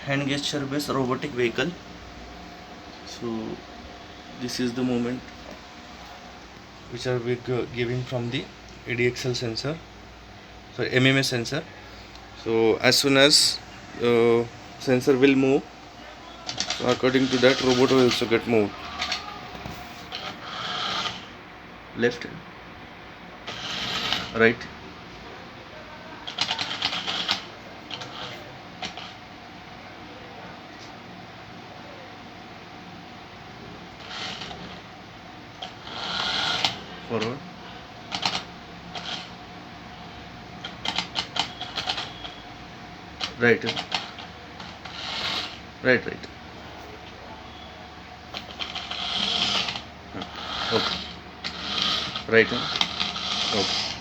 hand gesture based robotic vehicle. So this is the movement which are we giving from the ADXL sensor, sorry, MMS sensor. So as soon as sensor will move, so according to that robot will also get moved. Left, right, forward, right, right, right. Okay, right, okay.